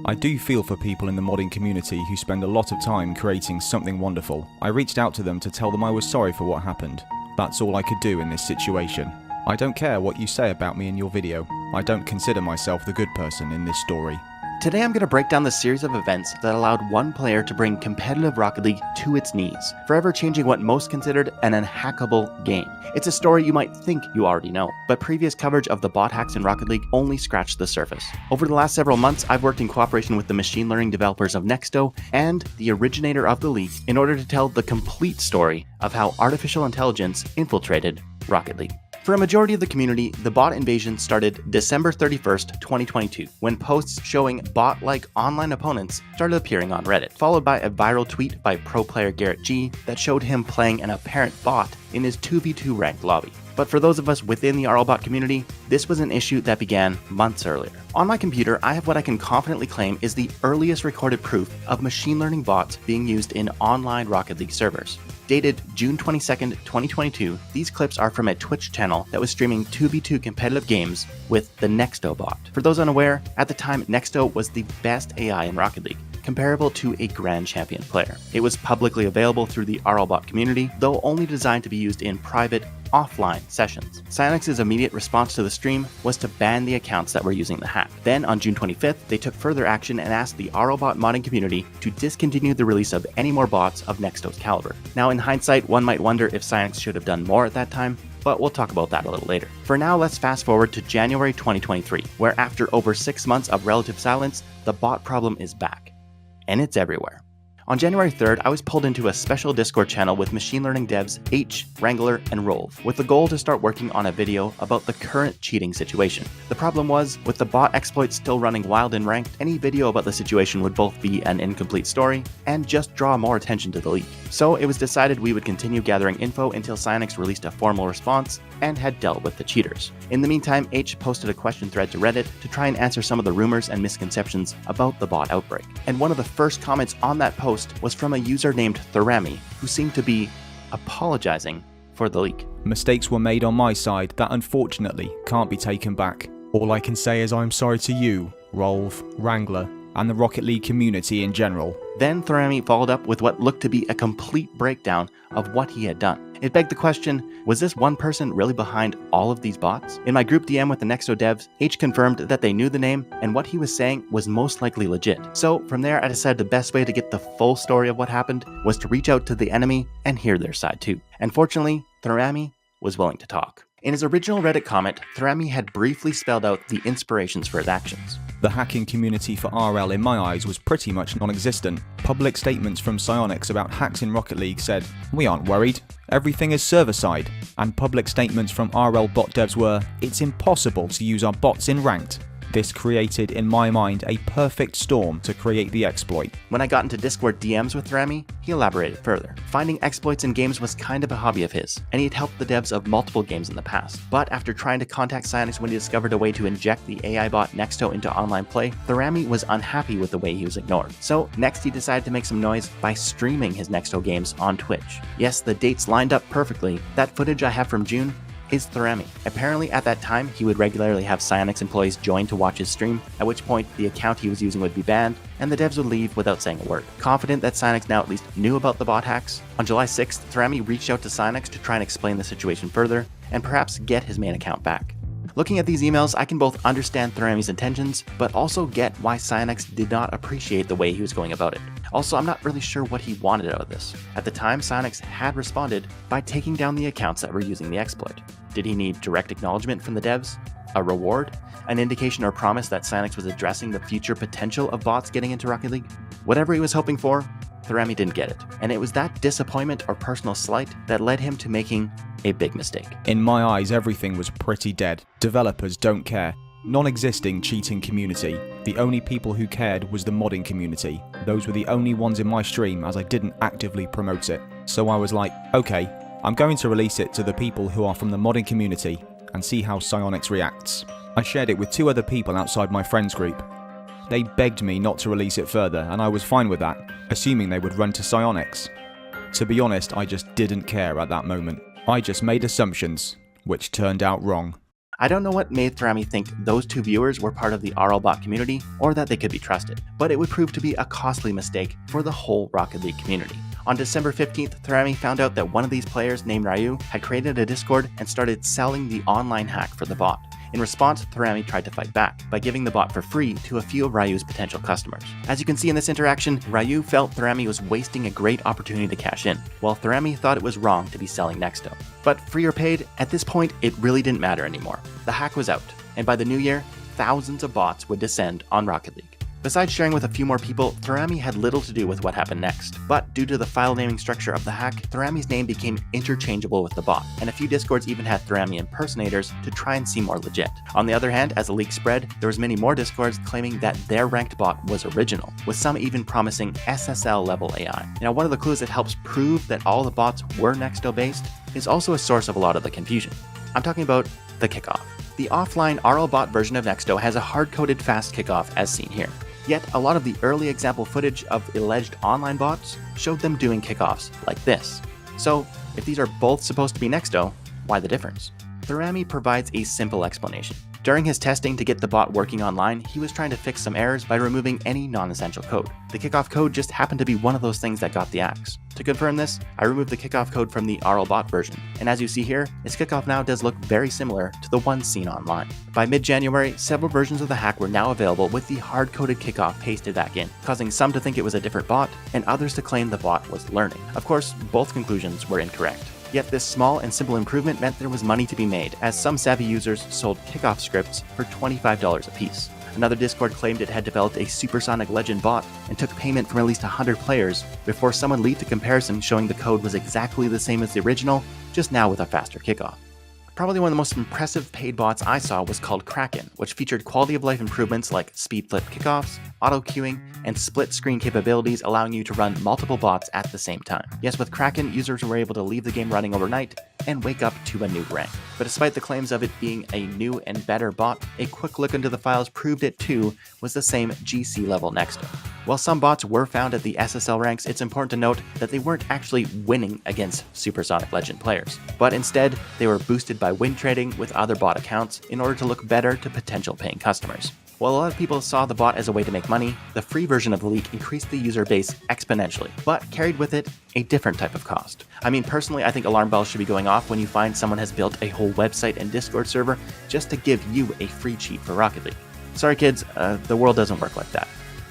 I do feel for people in the modding community who spend a lot of time creating something wonderful. I reached out to them to tell them I was sorry for what happened. That's all I could do in this situation. I don't care what you say about me in your video. I don't consider myself the good person in this story. Today I'm going to break down the series of events that allowed one player to bring competitive Rocket League to its knees, forever changing what most considered an unhackable game. It's a story you might think you already know, but previous coverage of the bot hacks in Rocket League only scratched the surface. Over the last several months, I've worked in cooperation with the machine learning developers of Nexto and the originator of the league in order to tell the complete story of how artificial intelligence infiltrated Rocket League. For a majority of the community, the bot invasion started December 31st, 2022, when posts showing bot-like online opponents started appearing on Reddit, followed by a viral tweet by pro player Garrett G that showed him playing an apparent bot in his 2v2 ranked lobby. But for those of us within the RLBot community, this was an issue that began months earlier. On my computer, I have what I can confidently claim is the earliest recorded proof of machine learning bots being used in online Rocket League servers. Dated June 22nd, 2022, these clips are from a Twitch channel that was streaming 2v2 competitive games with the Nexto Bot. For those unaware, at the time, Nexto was the best AI in Rocket League, comparable to a Grand Champion player. It was publicly available through the RLBot community, though only designed to be used in private, offline sessions. Psyonix's immediate response to the stream was to ban the accounts that were using the hack. Then, on June 25th, they took further action and asked the RLBot modding community to discontinue the release of any more bots of Nexto's caliber. Now, in hindsight, one might wonder if Psyonix should have done more at that time, but we'll talk about that a little later. For now, let's fast forward to January 2023, where after over 6 months of relative silence, the bot problem is back. And it's everywhere. On January 3rd, I was pulled into a special Discord channel with machine learning devs Aech, Rangler, and Rolv, with the goal to start working on a video about the current cheating situation. The problem was, with the bot exploit still running wild and ranked, any video about the situation would both be an incomplete story and just draw more attention to the leak. So it was decided we would continue gathering info until Psyonix released a formal response and had dealt with the cheaters. In the meantime, Aech posted a question thread to Reddit to try and answer some of the rumors and misconceptions about the bot outbreak. And one of the first comments on that post was from a user named Thorami, who seemed to be apologizing for the leak. Mistakes were made on my side that unfortunately can't be taken back. All I can say is I'm sorry to you, Rolv, Rangler, and the Rocket League community in general. Then Thorami followed up with what looked to be a complete breakdown of what he had done. It begged the question, was this one person really behind all of these bots? In my group DM with the Nexto devs, Aech confirmed that they knew the name and what he was saying was most likely legit. So from there, I decided the best way to get the full story of what happened was to reach out to the enemy and hear their side too. And fortunately, Thorami was willing to talk. In his original Reddit comment, Thorami had briefly spelled out the inspirations for his actions. The hacking community for RL in my eyes was pretty much non-existent. Public statements from Psyonix about hacks in Rocket League said, "We aren't worried, everything is server-side." And public statements from RL bot devs were, "It's impossible to use our bots in ranked." This created, in my mind, a perfect storm to create the exploit. When I got into Discord DMs with Thorami, he elaborated further. Finding exploits in games was kind of a hobby of his, and he had helped the devs of multiple games in the past. But after trying to contact Psyonix when he discovered a way to inject the AI bot Nexto into online play, Thorami was unhappy with the way he was ignored. So next he decided to make some noise by streaming his Nexto games on Twitch. Yes, the dates lined up perfectly. That footage I have from June is Thorami. Apparently at that time, he would regularly have Psyonix employees join to watch his stream, at which point the account he was using would be banned, and the devs would leave without saying a word. Confident that Psyonix now at least knew about the bot hacks, on July 6th, Thorami reached out to Psyonix to try and explain the situation further, and perhaps get his main account back. Looking at these emails, I can both understand Thorami's intentions, but also get why Psyonix did not appreciate the way he was going about it. Also, I'm not really sure what he wanted out of this. At the time, Psyonix had responded by taking down the accounts that were using the exploit. Did he need direct acknowledgement from the devs? A reward? An indication or promise that Psyonix was addressing the future potential of bots getting into Rocket League? Whatever he was hoping for, Thorami didn't get it. And it was that disappointment or personal slight that led him to making a big mistake. In my eyes, everything was pretty dead. Developers don't care. Non-existing cheating community. The only people who cared was the modding community. Those were the only ones in my stream as I didn't actively promote it. So I was like, okay, I'm going to release it to the people who are from the modding community and see how Psyonix reacts. I shared it with 2 other people outside my friends group. They begged me not to release it further and I was fine with that, assuming they would run to Psyonix. To be honest, I just didn't care at that moment. I just made assumptions, which turned out wrong. I don't know what made Thorami think those two viewers were part of the RL Bot community or that they could be trusted, but it would prove to be a costly mistake for the whole Rocket League community. On December 15th, Thorami found out that one of these players named Ryu had created a Discord and started selling the online hack for the bot. In response, Thorami tried to fight back by giving the bot for free to a few of Ryu's potential customers. As you can see in this interaction, Ryu felt Thorami was wasting a great opportunity to cash in, while Thorami thought it was wrong to be selling Nexto. But free or paid, at this point, it really didn't matter anymore. The hack was out, and by the new year, thousands of bots would descend on Rocket League. Besides sharing with a few more people, Thorami had little to do with what happened next. But due to the file naming structure of the hack, Thorami's name became interchangeable with the bot, and a few Discords even had Thorami impersonators to try and seem more legit. On the other hand, as the leak spread, there was many more Discords claiming that their ranked bot was original, with some even promising SSL level AI. Now, one of the clues that helps prove that all the bots were Nexto based is also a source of a lot of the confusion. I'm talking about the kickoff. The offline RL Bot version of Nexto has a hard-coded fast kickoff as seen here. Yet, a lot of the early example footage of alleged online bots showed them doing kickoffs like this. So, if these are both supposed to be Nexto, why the difference? Thorami provides a simple explanation. During his testing to get the bot working online, he was trying to fix some errors by removing any non-essential code. The kickoff code just happened to be one of those things that got the axe. To confirm this, I removed the kickoff code from the RL Bot version, and as you see here, its kickoff now does look very similar to the one seen online. By mid-January, several versions of the hack were now available with the hard-coded kickoff pasted back in, causing some to think it was a different bot, and others to claim the bot was learning. Of course, both conclusions were incorrect. Yet this small and simple improvement meant there was money to be made, as some savvy users sold kickoff scripts for $25 a piece. Another Discord claimed it had developed a supersonic legend bot and took payment from at least 100 players before someone leaked a comparison showing the code was exactly the same as the original, just now with a faster kickoff. Probably one of the most impressive paid bots I saw was called Kraken, which featured quality of life improvements like speed flip kickoffs, auto queuing, and split screen capabilities allowing you to run multiple bots at the same time. Yes, with Kraken, users were able to leave the game running overnight and wake up to a new rank. But despite the claims of it being a new and better bot, a quick look into the files proved it too was the same GC level Nexto. While some bots were found at the SSL ranks, it's important to note that they weren't actually winning against Supersonic Legend players, but instead they were boosted by win trading with other bot accounts in order to look better to potential paying customers. While a lot of people saw the bot as a way to make money, the free version of the leak increased the user base exponentially, but carried with it a different type of cost. I mean, personally, I think alarm bells should be going off when you find someone has built a whole website and Discord server just to give you a free cheat for Rocket League. Sorry kids, the world doesn't work like that.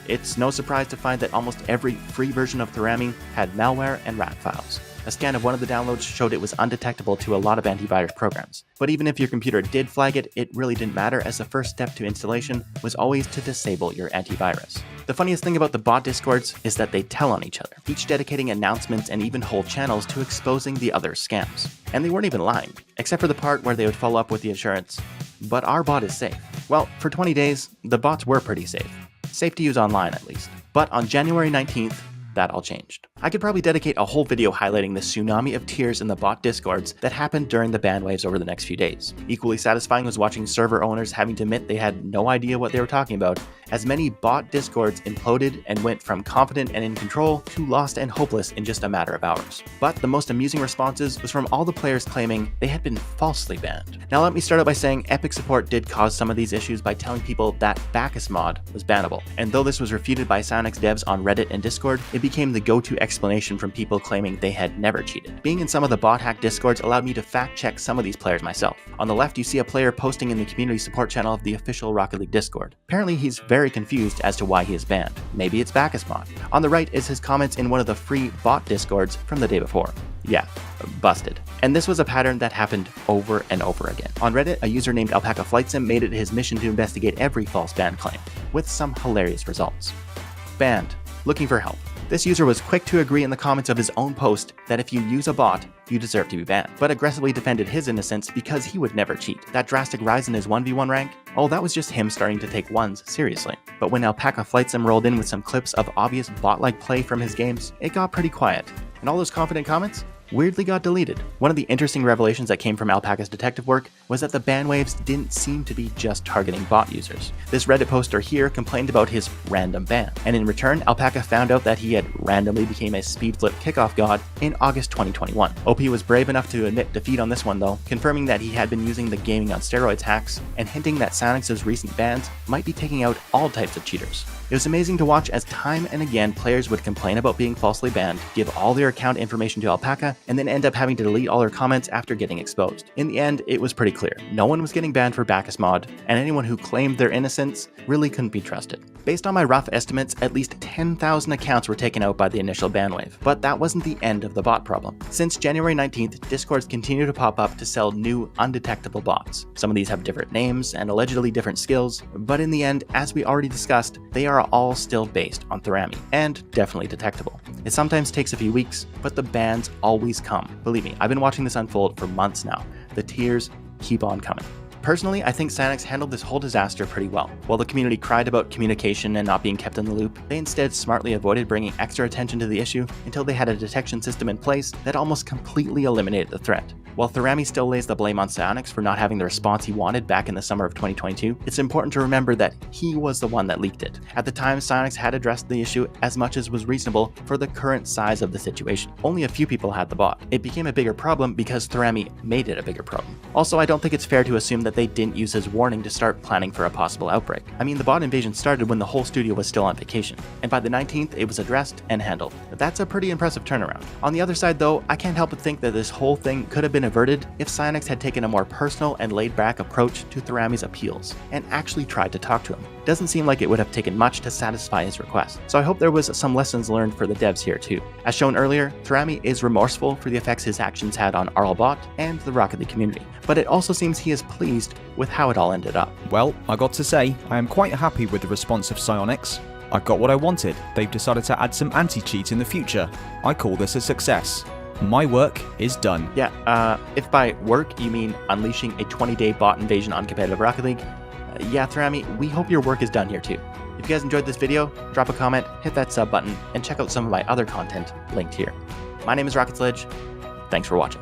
It's no surprise to find that almost every free version of Thorami had malware and rat files. A scan of one of the downloads showed it was undetectable to a lot of antivirus programs. But even if your computer did flag it, it really didn't matter, as the first step to installation was always to disable your antivirus. The funniest thing about the bot discords is that they tell on each other, each dedicating announcements and even whole channels to exposing the other's scams. And they weren't even lying, except for the part where they would follow up with the assurance, "But our bot is safe." Well, for 20 days, the bots were pretty safe. Safe to use online at least. But on January 19th, that all changed. I could probably dedicate a whole video highlighting the tsunami of tears in the bot discords that happened during the ban waves over the next few days. Equally satisfying was watching server owners having to admit they had no idea what they were talking about, as many bot discords imploded and went from confident and in control to lost and hopeless in just a matter of hours. But the most amusing responses was from all the players claiming they had been falsely banned. Now let me start out by saying Epic support did cause some of these issues by telling people that Bacchus mod was bannable, and though this was refuted by Psyonix devs on Reddit and Discord, it became the go-to explanation from people claiming they had never cheated. Being in some of the bot hack discords allowed me to fact check some of these players myself. On the left you see a player posting in the community support channel of the official Rocket League Discord. Apparently he's very confused as to why he is banned. Maybe it's Bacchus mod. On the right is his comments in one of the free bot discords from the day before. Yeah, busted. And this was a pattern that happened over and over again. On Reddit, a user named AlpacaFlightSim made it his mission to investigate every false ban claim, with some hilarious results. Banned. Looking for help. This user was quick to agree in the comments of his own post that if you use a bot, you deserve to be banned, but aggressively defended his innocence because he would never cheat. That drastic rise in his 1v1 rank? Oh, that was just him starting to take ones seriously. But when AlpacaFlightSim rolled in with some clips of obvious bot-like play from his games, it got pretty quiet. And all those confident comments? weirdly got deleted. One of the interesting revelations that came from Alpaca's detective work was that the ban waves didn't seem to be just targeting bot users. This Reddit poster here complained about his random ban, and in return, Alpaca found out that he had randomly became a speed flip kickoff god in August 2021. OP was brave enough to admit defeat on this one though, confirming that he had been using the gaming on steroids hacks and hinting that Psyonix's recent bans might be taking out all types of cheaters. It was amazing to watch as time and again players would complain about being falsely banned, give all their account information to Alpaca, and then end up having to delete all their comments after getting exposed. In the end, it was pretty clear. No one was getting banned for Bacchus mod, and anyone who claimed their innocence really couldn't be trusted. Based on my rough estimates, at least 10,000 accounts were taken out by the initial ban wave, but that wasn't the end of the bot problem. Since January 19th, Discords continue to pop up to sell new undetectable bots. Some of these have different names and allegedly different skills, but in the end, as we already discussed, they are all still based on Thorami, and definitely detectable. It sometimes takes a few weeks, but the bans always come. Believe me, I've been watching this unfold for months now. The tears keep on coming. Personally, I think Psyonix handled this whole disaster pretty well. While the community cried about communication and not being kept in the loop, they instead smartly avoided bringing extra attention to the issue until they had a detection system in place that almost completely eliminated the threat. While Thorami still lays the blame on Psyonix for not having the response he wanted back in the summer of 2022, it's important to remember that he was the one that leaked it. At the time, Psyonix had addressed the issue as much as was reasonable for the current size of the situation. Only a few people had the bot. It became a bigger problem because Thorami made it a bigger problem. Also, I don't think it's fair to assume that they didn't use his warning to start planning for a possible outbreak. I mean, the bot invasion started when the whole studio was still on vacation, and by the 19th, it was addressed and handled. That's a pretty impressive turnaround. On the other side though, I can't help but think that this whole thing could have been averted if Psyonix had taken a more personal and laid-back approach to Thorami's appeals, and actually tried to talk to him. Doesn't seem like it would have taken much to satisfy his request, so I hope there was some lessons learned for the devs here too. As shown earlier, Thorami is remorseful for the effects his actions had on Bot and the Rocket League community, but it also seems he is pleased with how it all ended up. Well, I got to say, I am quite happy with the response of Psyonix. I got what I wanted. They've decided to add some anti-cheat in the future. I call this a success. My work is done. Yeah, if by work you mean unleashing a 20-day bot invasion on competitive Rocket League, yeah, Thorami, we hope your work is done here too. If you guys enjoyed this video, drop a comment, hit that sub button, and check out some of my other content linked here. My name is Rocket Sledge. Thanks for watching.